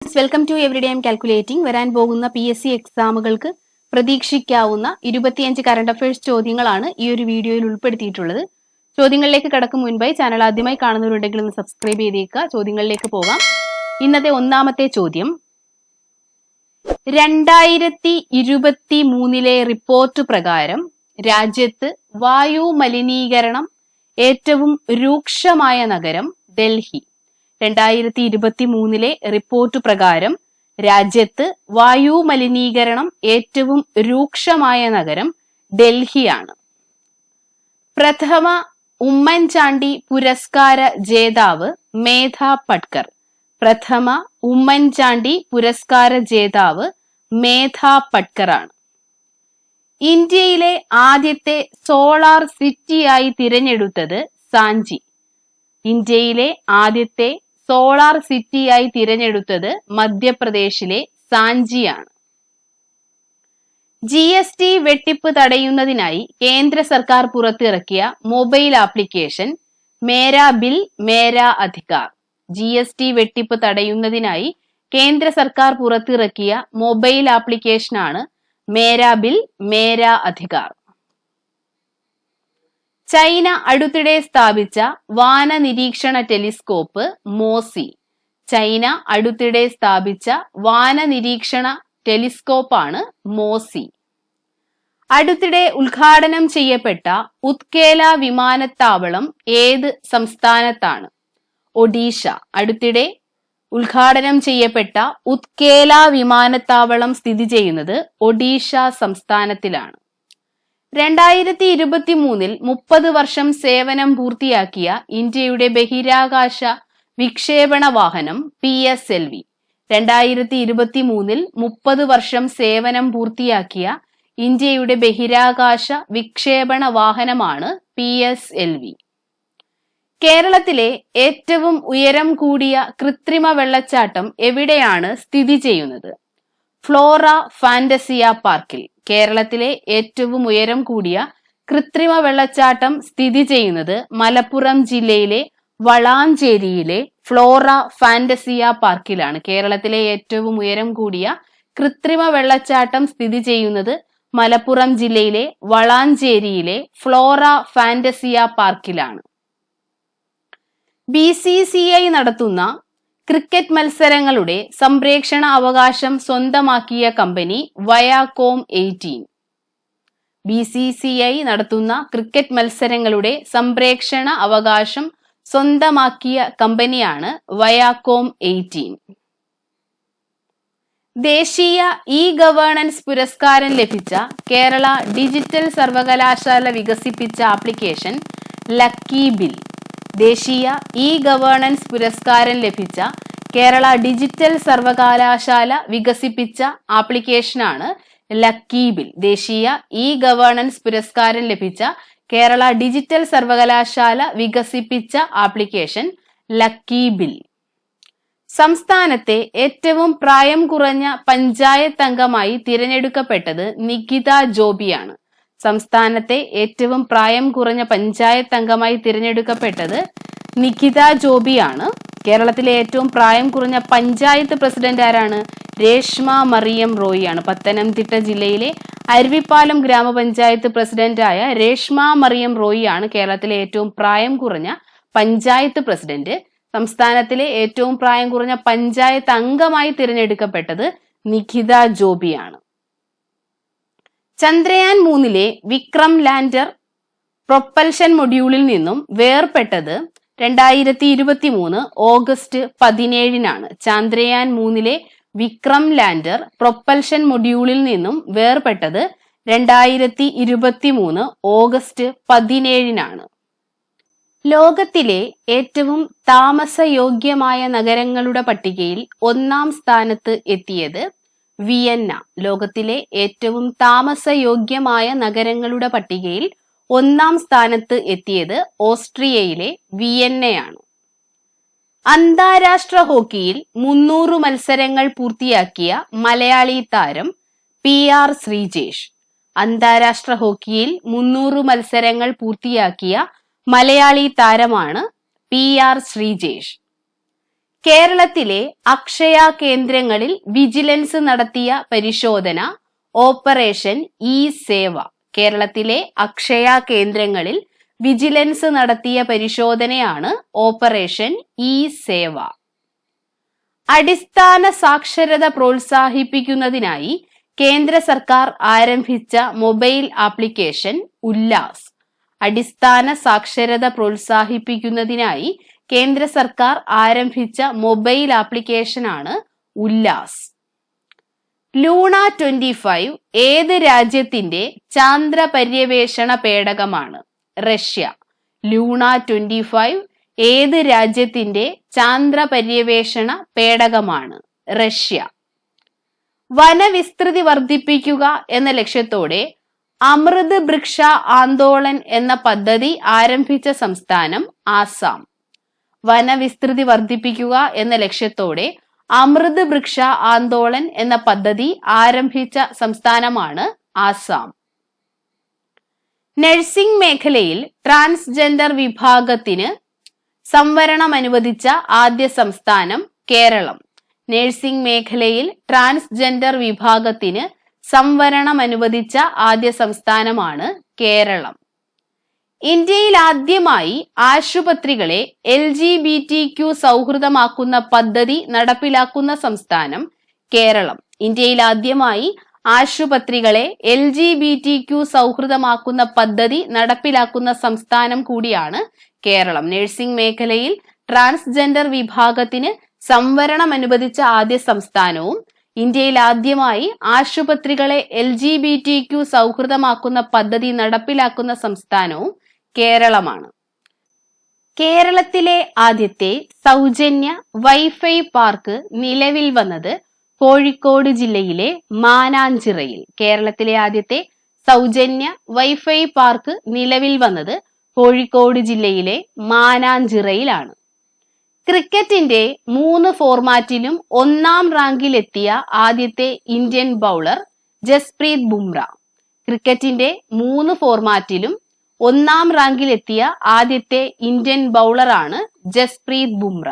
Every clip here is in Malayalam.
Friends, welcome to everyday I am calculating. വരാൻ പോകുന്ന PSC എക്സാമുകൾക്ക് പ്രതീക്ഷിക്കാവുന്ന 25 കറണ്ട് അഫയേഴ്സ് ചോദ്യങ്ങളാണ് ഈ ഒരു വീഡിയോയിൽ ഉൾപ്പെടുത്തിയിട്ടുള്ളത്. ചോദ്യങ്ങളിലേക്ക് കടക്കും മുൻപായി ചാനൽ ആദ്യമായി കാണുന്നവരുണ്ടെങ്കിൽ ഒന്ന് സബ്സ്ക്രൈബ് ചെയ്തേക്കുക. ചോദ്യങ്ങളിലേക്ക് പോകാം. ഇന്നത്തെ ഒന്നാമത്തെ ചോദ്യം, 2023 റിപ്പോർട്ട് പ്രകാരം രാജ്യത്ത് വായു മലിനീകരണം ഏറ്റവും രൂക്ഷമായ നഗരം ഡൽഹി. 2023 റിപ്പോർട്ട് പ്രകാരം രാജ്യത്ത് വായു മലിനീകരണം ഏറ്റവും രൂക്ഷമായ നഗരം ഡൽഹിയാണ്. പ്രഥമ ഉമ്മൻചാണ്ടി പുരസ്കാര ജേതാവ് മേധ പട്കർ. പ്രഥമ ഉമ്മൻചാണ്ടി പുരസ്കാര ജേതാവ് മേധ പട്കർ ആണ്. ഇന്ത്യയിലെ ആദ്യത്തെ സോളാർ സിറ്റിയായി തിരഞ്ഞെടുത്തത് സാഞ്ചി. ഇന്ത്യയിലെ ആദ്യത്തെ സോളാർ സിറ്റിയായി തിരഞ്ഞെടുത്തത് മധ്യപ്രദേശിലെ സാഞ്ചിയാണ്. GST വെട്ടിപ്പ് തടയുന്നതിനായി കേന്ദ്ര സർക്കാർ പുറത്തിറക്കിയ മൊബൈൽ ആപ്ലിക്കേഷൻ മേരാ ബിൽ മേരാ അധികാർ. GST വെട്ടിപ്പ് തടയുന്നതിനായി കേന്ദ്ര സർക്കാർ പുറത്തിറക്കിയ മൊബൈൽ ആപ്ലിക്കേഷനാണ് മേരാ ബിൽ മേരാ അധികാർ. ചൈന അടുത്തിടെ സ്ഥാപിച്ച വാന നിരീക്ഷണ ടെലിസ്കോപ്പ് മോസി. ചൈന അടുത്തിടെ സ്ഥാപിച്ച വാന നിരീക്ഷണ ടെലിസ്കോപ്പാണ് മോസി. അടുത്തിടെ ഉദ്ഘാടനം ചെയ്യപ്പെട്ട ഉത്കേല വിമാനത്താവളം ഏത് സംസ്ഥാനത്താണ്? ഒഡീഷ. അടുത്തിടെ ഉദ്ഘാടനം ചെയ്യപ്പെട്ട ഉത്കേല വിമാനത്താവളം സ്ഥിതി ചെയ്യുന്നത് ഒഡീഷ സംസ്ഥാനത്തിലാണ്. 2023 30 വർഷം സേവനം പൂർത്തിയാക്കിയ ഇന്ത്യയുടെ ബഹിരാകാശ വിക്ഷേപണ വാഹനം PSLV. 2023 30 വർഷം സേവനം പൂർത്തിയാക്കിയ ഇന്ത്യയുടെ ബഹിരാകാശ വിക്ഷേപണ വാഹനമാണ് PSLV. കേരളത്തിലെ ഏറ്റവും ഉയരം കൂടിയ കൃത്രിമ വെള്ളച്ചാട്ടം എവിടെയാണ് സ്ഥിതി ചെയ്യുന്നത്? ഫ്ലോറ ഫാന്റസിയ പാർക്കിൽ. കേരളത്തിലെ ഏറ്റവും ഉയരം കൂടിയ കൃത്രിമ വെള്ളച്ചാട്ടം സ്ഥിതി ചെയ്യുന്നത് മലപ്പുറം ജില്ലയിലെ വളാഞ്ചേരിയിലെ ഫ്ലോറ ഫാന്റസിയ പാർക്കിലാണ്. കേരളത്തിലെ ഏറ്റവും ഉയരം കൂടിയ കൃത്രിമ വെള്ളച്ചാട്ടം സ്ഥിതി ചെയ്യുന്നത് മലപ്പുറം ജില്ലയിലെ വളാഞ്ചേരിയിലെ ഫ്ലോറ ഫാന്റസിയ പാർക്കിലാണ്. BCCI നടത്തുന്ന ക്രിക്കറ്റ് മത്സരങ്ങളുടെ സംപ്രേക്ഷണ അവകാശം സ്വന്തമാക്കിയ കമ്പനി വയാകോം 18. BCCI നടത്തുന്ന ക്രിക്കറ്റ് മത്സരങ്ങളുടെ സംപ്രേക്ഷണ അവകാശം സ്വന്തമാക്കിയ കമ്പനിയാണ് വയാകോം 18. ദേശീയ ഗവേണൻസ് പുരസ്കാരം ലഭിച്ച കേരള ഡിജിറ്റൽ സർവകലാശാല വികസിപ്പിച്ച ആപ്ലിക്കേഷൻ ലക്കി ബിൽ. ദേശീയ ഗവേണൻസ് പുരസ്കാരം ലഭിച്ച കേരള ഡിജിറ്റൽ സർവകലാശാല വികസിപ്പിച്ച ആപ്ലിക്കേഷനാണ് ലക്കി ബിൽ. ദേശീയ ഗവേണൻസ് പുരസ്കാരം ലഭിച്ച കേരള ഡിജിറ്റൽ സർവകലാശാല വികസിപ്പിച്ച ആപ്ലിക്കേഷൻ ലക്കി ബിൽ. സംസ്ഥാനത്തെ ഏറ്റവും പ്രായം കുറഞ്ഞ പഞ്ചായത്ത് അംഗമായി തിരഞ്ഞെടുക്കപ്പെട്ടത് നികിത ജോബിയാണ്. സംസ്ഥാനത്തെ ഏറ്റവും പ്രായം കുറഞ്ഞ പഞ്ചായത്ത് അംഗമായി തിരഞ്ഞെടുക്കപ്പെട്ടത് നികിത ജോബിയാണ്. കേരളത്തിലെ ഏറ്റവും പ്രായം കുറഞ്ഞ പഞ്ചായത്ത് പ്രസിഡന്റ് ആരാണ്? രേഷ്മ മറിയം റോയി ആണ്. പത്തനംതിട്ട ജില്ലയിലെ അരുവിപ്പാലം ഗ്രാമപഞ്ചായത്ത് പ്രസിഡന്റായ രേഷ്മ മറിയം റോയി ആണ് കേരളത്തിലെ ഏറ്റവും പ്രായം കുറഞ്ഞ പഞ്ചായത്ത് പ്രസിഡന്റ്. സംസ്ഥാനത്തിലെ ഏറ്റവും പ്രായം കുറഞ്ഞ പഞ്ചായത്ത് അംഗമായി തിരഞ്ഞെടുക്കപ്പെട്ടത് നികിത ജോബിയാണ്. ചന്ദ്രയാൻ 3 വിക്രം ലാൻഡർ പ്രൊപ്പൽഷൻ മൊഡ്യൂളിൽ നിന്നും വേർപെട്ടത് 2023 August 17 Chandrayaan 3 Vikram lander propulsion മൊഡ്യൂളിൽ നിന്നും വേർപെട്ടത് 2023 ഓഗസ്റ്റ് 17 ലോകത്തിലെ ഏറ്റവും താമസയോഗ്യമായ നഗരങ്ങളുടെ പട്ടികയിൽ 1-ാം സ്ഥാനത്ത് എത്തിയത് വിയന്ന. ലോകത്തിലെ ഏറ്റവും താമസയോഗ്യമായ നഗരങ്ങളുടെ പട്ടികയിൽ 1-ാം സ്ഥാനത്ത് എത്തിയത് ഓസ്ട്രിയയിലെ വിയന്നയാണ്. അന്താരാഷ്ട്ര ഹോക്കിയിൽ 300 മത്സരങ്ങൾ പൂർത്തിയാക്കിയ മലയാളി താരം PR ശ്രീജേഷ്. അന്താരാഷ്ട്ര ഹോക്കിയിൽ 300 മത്സരങ്ങൾ പൂർത്തിയാക്കിയ മലയാളി താരമാണ് PR ശ്രീജേഷ്. കേരളത്തിലെ അക്ഷയ കേന്ദ്രങ്ങളിൽ വിജിലൻസ് നടത്തിയ പരിശോധന ഓപ്പറേഷൻ ഇ സേവ. കേരളത്തിലെ അക്ഷയ കേന്ദ്രങ്ങളിൽ വിജിലൻസ് നടത്തിയ പരിശോധനയാണ് ഓപ്പറേഷൻ ഇ സേവ. അടിസ്ഥാന സാക്ഷരത പ്രോത്സാഹിപ്പിക്കുന്നതിനായി കേന്ദ്ര സർക്കാർ ആരംഭിച്ച മൊബൈൽ ആപ്ലിക്കേഷൻ ഉല്ലാസ്. അടിസ്ഥാന സാക്ഷരത പ്രോത്സാഹിപ്പിക്കുന്നതിനായി കേന്ദ്ര സർക്കാർ ആരംഭിച്ച മൊബൈൽ ആപ്ലിക്കേഷനാണ് ഉല്ലാസ്. ലൂണ 25 ഏത് രാജ്യത്തിന്റെ ചാന്ദ്ര പര്യവേഷണ പേടകമാണ്? റഷ്യ. ലൂണ 25 ഏത് രാജ്യത്തിന്റെ ചാന്ദ്ര പര്യവേഷണ പേടകമാണ്? റഷ്യ. വനവിസ്തൃതി വർദ്ധിപ്പിക്കുക എന്ന ലക്ഷ്യത്തോടെ അമൃത് വൃക്ഷ ആന്തോളൻ എന്ന പദ്ധതി ആരംഭിച്ച സംസ്ഥാനം ആസാം. വനവിസ്തൃതി വർദ്ധിപ്പിക്കുക എന്ന ലക്ഷ്യത്തോടെ അമൃത് വൃക്ഷ ആന്തോളൻ എന്ന പദ്ധതി ആരംഭിച്ച സംസ്ഥാനമാണ് ആസാം. നഴ്സിംഗ് മേഖലയിൽ ട്രാൻസ്ജെൻഡർ വിഭാഗത്തിന് സംവരണം അനുവദിച്ച ആദ്യ സംസ്ഥാനം കേരളം. നഴ്സിംഗ് മേഖലയിൽ ട്രാൻസ്ജെൻഡർ വിഭാഗത്തിന് സംവരണം അനുവദിച്ച ആദ്യ സംസ്ഥാനമാണ് കേരളം. ഇന്ത്യയിൽ ആദ്യമായി ആശുപത്രികളെ LGBTQ സൗഹൃദമാക്കുന്ന പദ്ധതി നടപ്പിലാക്കുന്ന സംസ്ഥാനം കേരളം. ഇന്ത്യയിൽ ആദ്യമായി ആശുപത്രികളെ LGBTQ സൗഹൃദമാക്കുന്ന പദ്ധതി നടപ്പിലാക്കുന്ന സംസ്ഥാനം കൂടിയാണ് കേരളം. നഴ്സിംഗ് മേഖലയിൽ ട്രാൻസ്ജെൻഡർ വിഭാഗത്തിന് സംവരണം അനുവദിച്ച ആദ്യ സംസ്ഥാനവും ഇന്ത്യയിൽ ആദ്യമായി ആശുപത്രികളെ LGBTQ സൗഹൃദമാക്കുന്ന പദ്ധതി നടപ്പിലാക്കുന്ന സംസ്ഥാനവും കേരളമാണ്. കേരളത്തിലെ ആദ്യത്തെ സൗജന്യ വൈഫൈ പാർക്ക് നിലവിൽ വന്നത് കോഴിക്കോട് ജില്ലയിലെ മാനാഞ്ചിറയിൽ. കേരളത്തിലെ ആദ്യത്തെ സൗജന്യ വൈഫൈ പാർക്ക് നിലവിൽ വന്നത് കോഴിക്കോട് ജില്ലയിലെ മാനാഞ്ചിറയിലാണ്. ക്രിക്കറ്റിന്റെ 3 ഫോർമാറ്റിലും 1-ാം റാങ്കിലെത്തിയ ആദ്യത്തെ ഇന്ത്യൻ ബൗളർ ജസ്പ്രീത് ബുംറ. ക്രിക്കറ്റിന്റെ 3 ഫോർമാറ്റിലും 1-ാം റാങ്കിലെത്തിയ ആദ്യത്തെ ഇന്ത്യൻ ബൗളറാണ് ജസ്പ്രീത് ബുംറ.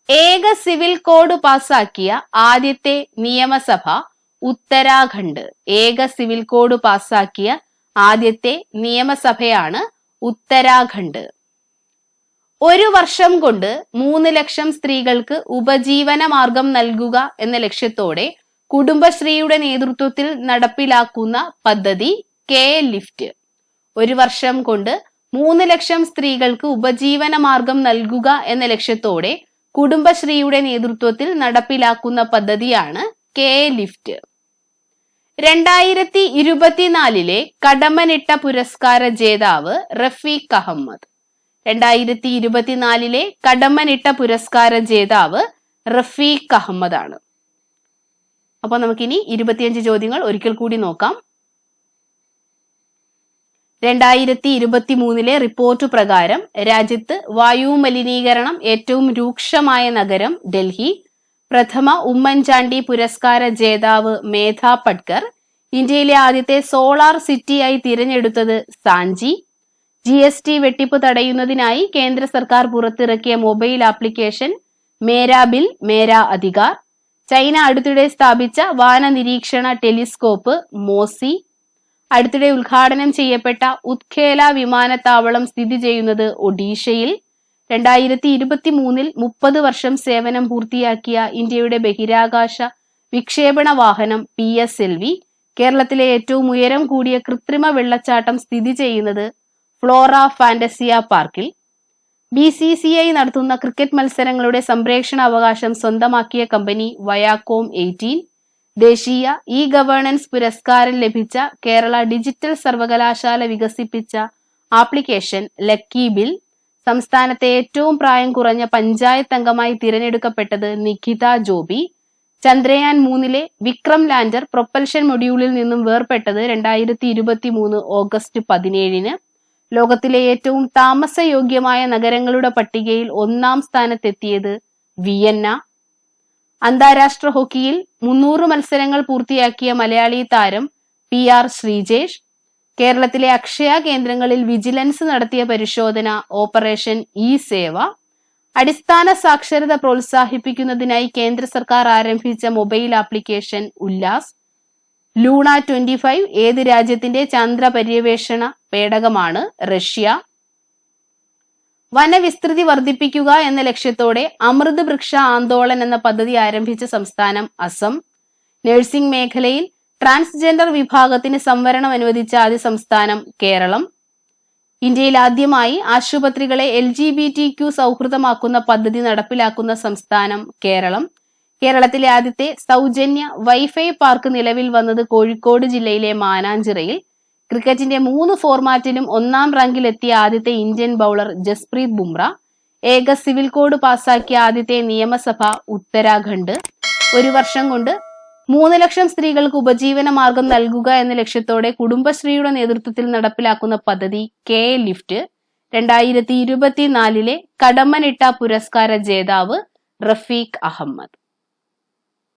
ഏക സിവിൽ കോഡ് പാസാക്കിയ ആദ്യത്തെ നിയമസഭ ഉത്തരാഖണ്ഡ്. ഏക സിവിൽ കോഡ് പാസാക്കിയ ആദ്യത്തെ നിയമസഭയാണ് ഉത്തരാഖണ്ഡ്. 1 വർഷം കൊണ്ട് 3 ലക്ഷം സ്ത്രീകൾക്ക് ഉപജീവന മാർഗം നൽകുക എന്ന ലക്ഷ്യത്തോടെ കുടുംബശ്രീയുടെ നേതൃത്വത്തിൽ നടപ്പിലാക്കുന്ന പദ്ധതി കെ ലിഫ്റ്റ്. 1 വർഷം കൊണ്ട് 3 ലക്ഷം സ്ത്രീകൾക്ക് ഉപജീവന മാർഗം നൽകുക എന്ന ലക്ഷ്യത്തോടെ കുടുംബശ്രീയുടെ നേതൃത്വത്തിൽ നടപ്പിലാക്കുന്ന പദ്ധതിയാണ് കെ ലിഫ്റ്റ്. 2024 കടമ്മനിട്ട പുരസ്കാര ജേതാവ് റഫീഖ് അഹമ്മദ്. 2024 കടമ്മനിട്ട പുരസ്കാര ജേതാവ് റഫീഖ് അഹമ്മദ് ആണ്. അപ്പൊ നമുക്കിനി 25 ചോദ്യങ്ങൾ ഒരിക്കൽ കൂടി നോക്കാം. 2023 റിപ്പോർട്ട് പ്രകാരം രാജ്യത്ത് വായു മലിനീകരണം ഏറ്റവും രൂക്ഷമായ നഗരം ഡൽഹി. പ്രഥമ ഉമ്മൻചാണ്ടി പുരസ്കാര ജേതാവ് മേധ പട്കർ. ഇന്ത്യയിലെ ആദ്യത്തെ സോളാർ സിറ്റിയായി തിരഞ്ഞെടുത്തത് സാഞ്ചി. GST വെട്ടിപ്പ് തടയുന്നതിനായി കേന്ദ്ര സർക്കാർ പുറത്തിറക്കിയ മൊബൈൽ ആപ്ലിക്കേഷൻ മേരാ ബിൽ മേരാ അധികാർ. ചൈന അടുത്തിടെ സ്ഥാപിച്ച വാന നിരീക്ഷണ ടെലിസ്കോപ്പ് മോസി. അടുത്തിടെ ഉദ്ഘാടനം ചെയ്യപ്പെട്ട ഉത്ഖേല വിമാനത്താവളം സ്ഥിതി ചെയ്യുന്നത് ഒഡീഷയിൽ. 2023 30 വർഷം സേവനം പൂർത്തിയാക്കിയ ഇന്ത്യയുടെ ബഹിരാകാശ വിക്ഷേപണ വാഹനം PSLV. കേരളത്തിലെ ഏറ്റവും ഉയരം കൂടിയ കൃത്രിമ വെള്ളച്ചാട്ടം സ്ഥിതി ചെയ്യുന്നത് ഫ്ലോറ ഫാന്റസിയ പാർക്കിൽ. BCCI നടത്തുന്ന ക്രിക്കറ്റ് മത്സരങ്ങളുടെ സംപ്രേഷണ അവകാശം സ്വന്തമാക്കിയ കമ്പനി വയാക്കോം 18. ദേശീയ ഗവേണൻസ് പുരസ്കാരം ലഭിച്ച കേരള ഡിജിറ്റൽ സർവകലാശാല വികസിപ്പിച്ച ആപ്ലിക്കേഷൻ ലക്കി ബിൽ. സംസ്ഥാനത്തെ ഏറ്റവും പ്രായം കുറഞ്ഞ പഞ്ചായത്ത് അംഗമായി തിരഞ്ഞെടുക്കപ്പെട്ടത് നിഖിത ജോബി. ചന്ദ്രയാൻ 3 വിക്രം ലാൻഡർ പ്രൊപ്പൽഷൻ മൊഡ്യൂളിൽ നിന്നും വേർപെട്ടത് 2023 ഓഗസ്റ്റ് 17. ലോകത്തിലെ ഏറ്റവും താമസയോഗ്യമായ നഗരങ്ങളുടെ പട്ടികയിൽ 1-ാം സ്ഥാനത്തെത്തിയത് വിയന്ന. അന്താരാഷ്ട്ര ഹോക്കിയിൽ 300 മത്സരങ്ങൾ പൂർത്തിയാക്കിയ മലയാളി താരം PR ശ്രീജേഷ്. കേരളത്തിലെ അക്ഷയ കേന്ദ്രങ്ങളിൽ വിജിലൻസ് നടത്തിയ പരിശോധന ഓപ്പറേഷൻ ഇ സേവ. അടിസ്ഥാന സാക്ഷരത പ്രോത്സാഹിപ്പിക്കുന്നതിനായി കേന്ദ്ര സർക്കാർ ആരംഭിച്ച മൊബൈൽ ആപ്ലിക്കേഷൻ ഉല്ലാസ്. ലൂണ 25 ഏത് രാജ്യത്തിന്റെ ചന്ദ്ര പര്യവേഷണ പേടകമാണ്? റഷ്യ. വനവിസ്തൃതി വർദ്ധിപ്പിക്കുക എന്ന ലക്ഷ്യത്തോടെ അമൃത് വൃക്ഷ ആന്തോളൻ എന്ന പദ്ധതി ആരംഭിച്ച സംസ്ഥാനം അസം. നഴ്സിംഗ് മേഖലയിൽ ട്രാൻസ്ജെൻഡർ വിഭാഗത്തിന് സംവരണം അനുവദിച്ച ആദ്യ സംസ്ഥാനം കേരളം. ഇന്ത്യയിൽ ആദ്യമായി ആശുപത്രികളെ LGBTQ സൗഹൃദമാക്കുന്ന പദ്ധതി നടപ്പിലാക്കുന്ന സംസ്ഥാനം കേരളം. കേരളത്തിലെ ആദ്യത്തെ സൗജന്യ വൈഫൈ പാർക്ക് നിലവിൽ വന്നത് കോഴിക്കോട് ജില്ലയിലെ മാനാഞ്ചിറയിൽ. ക്രിക്കറ്റിന്റെ 3 ഫോർമാറ്റിലും 1ാം റാങ്കിലെത്തിയ ആദ്യത്തെ ഇന്ത്യൻ ബൗളർ ജസ്പ്രീത് ബുംറ. ഏക സിവിൽ കോഡ് പാസാക്കിയ ആദ്യത്തെ നിയമസഭ ഉത്തരാഖണ്ഡ്. ഒരു വർഷം കൊണ്ട് 3 ലക്ഷം സ്ത്രീകൾക്ക് ഉപജീവന മാർഗം നൽകുക എന്ന ലക്ഷ്യത്തോടെ കുടുംബശ്രീയുടെ നേതൃത്വത്തിൽ നടപ്പിലാക്കുന്ന പദ്ധതി കെ ലിഫ്റ്റ്. 2024 കടമ്മനിട്ട പുരസ്കാര ജേതാവ് റഫീഖ് അഹമ്മദ്.